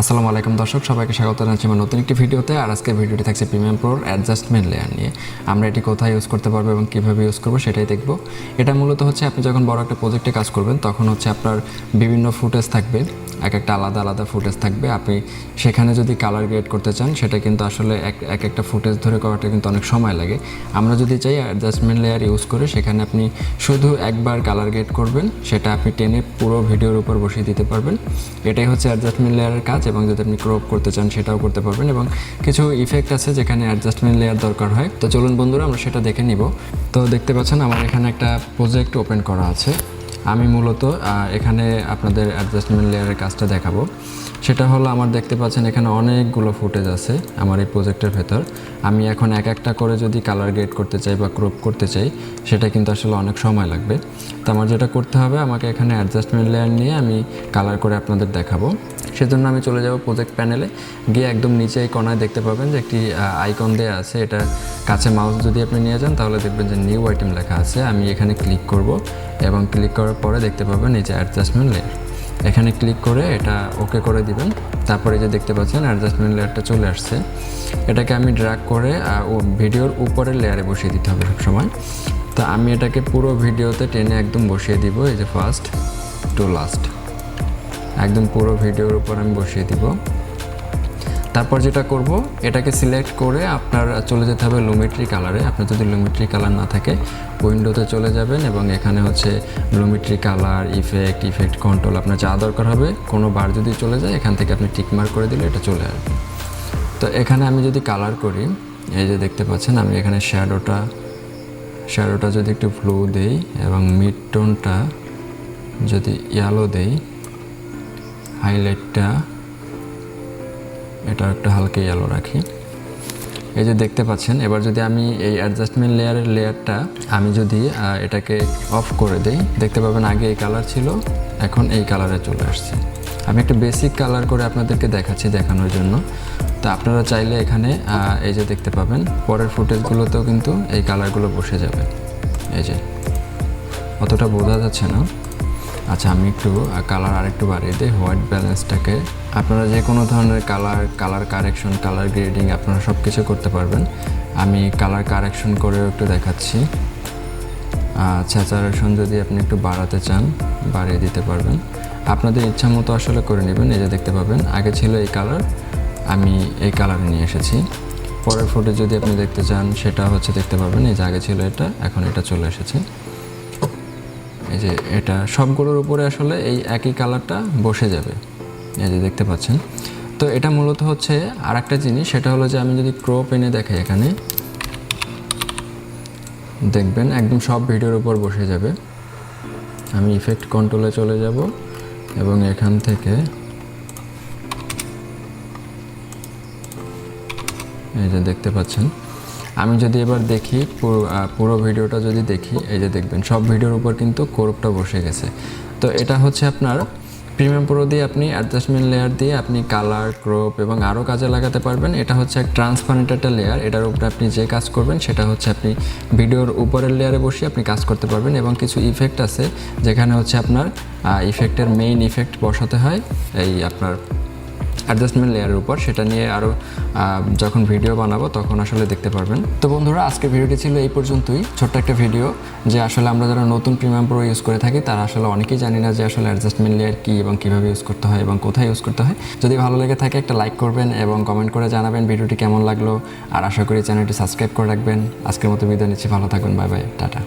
আসসালামু আলাইকুম দর্শক, সবাইকে স্বাগত জানাচ্ছি আমার নতুন একটি ভিডিওতে। আর আজকের ভিডিওটি থাকছে প্রিমিয়াম প্রোর অ্যাডজাস্টমেন্ট লেয়ার নিয়ে। আমরা এটি কোথায় ইউজ করতে পারবো এবং কীভাবে ইউজ করবো সেটাই দেখব। এটা মূলত হচ্ছে আপনি যখন বড় একটা প্রজেক্টে কাজ করবেন তখন হচ্ছে আপনার বিভিন্ন ফুটেজ থাকবে, এক একটা আলাদা আলাদা ফুটেজ থাকবে। আপনি সেখানে যদি কালার গ্রেড করতে চান সেটা কিন্তু আসলে এক একটা ফুটেজ ধরে করাটা কিন্তু অনেক সময় লাগে। আমরা যদি চাই অ্যাডজাস্টমেন্ট লেয়ার ইউজ করে সেখানে আপনি শুধু একবার কালার গ্রেড করবেন, সেটা আপনি টেনে পুরো ভিডিওর উপর বসিয়ে দিতে পারবেন। এটাই হচ্ছে অ্যাডজাস্টমেন্ট লেয়ারের কাজ। এবং যদি আপনি ক্রপ করতে চান সেটাও করতে পারবেন, এবং কিছু ইফেক্ট আছে যেখানে অ্যাডজাস্টমেন্ট লেয়ার দরকার হয়। তো চলুন বন্ধুরা আমরা সেটা দেখে নিব। তো দেখতে পাচ্ছেন আমার এখানে একটা প্রজেক্ট ওপেন করা আছে। আমি মূলত এখানে আপনাদের অ্যাডজাস্টমেন্ট লেয়ারের কাজটা দেখাবো। সেটা হলো আমার দেখতে পাচ্ছেন এখানে অনেকগুলো ফুটেজ আছে আমার এই প্রজেক্টের ভেতর। আমি এখন এক একটা করে যদি কালার গ্রেড করতে চাই বা ক্রপ করতে চাই সেটা কিন্তু আসলে অনেক সময় লাগবে। তো আমার যেটা করতে হবে, আমাকে এখানে অ্যাডজাস্টমেন্ট লেয়ার নিয়ে আমি কালার করে আপনাদের দেখাবো। সেজন্য আমি চলে যাব প্রজেক্ট প্যানেলে, গিয়ে একদম নিচে এই কোণায় দেখতে পাবেন যে একটি আইকন দেওয়া আছে। এটা কাছে মাউস যদি আপনি নিয়ে যান তাহলে দেখবেন যে নিউ আইটেম লেখা আছে। আমি এখানে ক্লিক করব এবং ক্লিক করার পরে দেখতে পাবেন এই যে অ্যাডজাস্টমেন্ট লেয়ার। এখানে ক্লিক করে এটা ওকে করে দিবেন। তারপরে যে দেখতে পাচ্ছেন অ্যাডজাস্টমেন্ট লেয়ারটা চলে আসছে। এটাকে আমি ড্র্যাগ করে ভিডিওর উপরের লেয়ারে বসিয়ে দিতে হবে সবসময়। তো আমি এটাকে পুরো ভিডিওতে টেনে একদম বসিয়ে দিব, এই যে ফার্স্ট টু লাস্ট, একদম পুরো ভিডিওর উপর আমি বসিয়ে দিব। তারপর যেটা করব, এটাকে সিলেক্ট করে আপনার চলে যেতে হবে লুমিট্রি কালারে। আপনার যদি লুমিট্রি কালার না থাকে উইন্ডোতে চলে যাবেন এবং এখানে হচ্ছে লুমিট্রি কালার, ইফেক্ট কন্ট্রোল, আপনার যা দরকার হবে কোনো বার যদি চলে যায় এখান থেকে আপনি টিকমার্ক করে দিলে এটা চলে আসবে। তো এখানে আমি যদি কালার করি, এই যে দেখতে পাচ্ছেন আমি এখানে শ্যাডোটা যদি একটু ব্লু দেই এবং মিড টোনটা যদি ইয়েলো দেই, হাইলাইটটা এটা একটা হালকা ইয়েলো রাখি। এই যে দেখতে পাচ্ছেন, এবার যদি আমি এই অ্যাডজাস্টমেন্ট লেয়ারটা আমি যদি এটাকে অফ করে দেই, দেখতে পাবেন আগে এই কালার ছিল, এখন এই কালারে চলে আসছে। আমি একটা বেসিক কালার করে আপনাদেরকে দেখাচ্ছি দেখানোর জন্য। তো আপনারা চাইলে এখানে এই যে দেখতে পাবেন পরের ফুটেজগুলোতেও কিন্তু এই কালারগুলো বসে যাবে। এই যে অতটা বোঝা যাচ্ছে না। আচ্ছা, আমি একটু কালার আরেকটু বাড়িয়ে দিই, হোয়াইট ব্যালেন্সটাকে। আপনারা যে কোনো ধরনের কালার কারেকশন, কালার গ্রেডিং আপনারা সব কিছু করতে পারবেন। আমি কালার কারেকশন করেও একটু দেখাচ্ছি। স্যাচুরেশন যদি আপনি একটু বাড়াতে চান বাড়িয়ে দিতে পারবেন, আপনাদের ইচ্ছা মতো আসলে করে নেবেন। এই যে দেখতে পাবেন আগে ছিল এই কালার, আমি এই কালারে নিয়ে এসেছি। পরের ফুটেজ যদি আপনি দেখতে চান সেটা হচ্ছে দেখতে পাবেন এই যে আগে ছিল এটা, এখন এটা চলে এসেছে। এই যে এটা সবগুলোর উপরে আসলে এই একই কালারটা বসে যাবে, এই যে দেখতে পাচ্ছেন। তো এটা মূলত হচ্ছে আর একটা জিনিস, সেটা হলো যে আমি যদি ক্রপ এনে দেখাই, এখানে দেখবেন একদম সব ভিডিওর উপর বসে যাবে। আমি ইফেক্ট কন্ট্রোলে চলে যাব এবং এখান থেকে এই যে দেখতে পাচ্ছেন, আমি যদি এবার দেখি পুরো ভিডিওটা যদি দেখি, এই যে দেখবেন সব ভিডিওর উপর কিন্তু ক্রপটা বসে গেছে। তো এটা হচ্ছে আপনার প্রিমিয়াম প্রো দিয়ে আপনি অ্যাডজাস্টমেন্ট লেয়ার দিয়ে আপনি কালার, ক্রপ এবং আরও কাজে লাগাতে পারবেন। এটা হচ্ছে এক ট্রান্সপারেন্ট একটা লেয়ার, এটার উপরে আপনি যে কাজ করবেন সেটা হচ্ছে আপনি ভিডিওর উপরের লেয়ারে বসে আপনি কাজ করতে পারবেন। এবং কিছু ইফেক্ট আছে যেখানে হচ্ছে আপনার ইফেক্টের মেইন ইফেক্ট বসাতে হয় এই আপনার অ্যাডজাস্টমেন্ট লেয়ারের উপর, সেটা নিয়ে আরও যখন ভিডিও বানাবো তখন আসলে দেখতে পারবেন। তো বন্ধুরা, আজকের ভিডিওটি ছিল এই পর্যন্তই, ছোট্ট একটা ভিডিও। যে আসলে আমরা যারা নতুন প্রিমিয়াম প্রো ইউজ করে থাকি তারা আসলে অনেকেই জানি না যে আসলে অ্যাডজাস্টমেন্ট লেয়ার কী এবং কীভাবে ইউজ করতে হয় এবং কোথায় ইউজ করতে হয়। যদি ভালো লেগে থাকে একটা লাইক করবেন এবং কমেন্ট করে জানাবেন ভিডিওটি কেমন লাগলো। আর আশা করি চ্যানেলটি সাবস্ক্রাইব করে রাখবেন। আজকের মতো বিদায় নিচ্ছি, ভালো থাকবেন, বাই বাই, টাটা।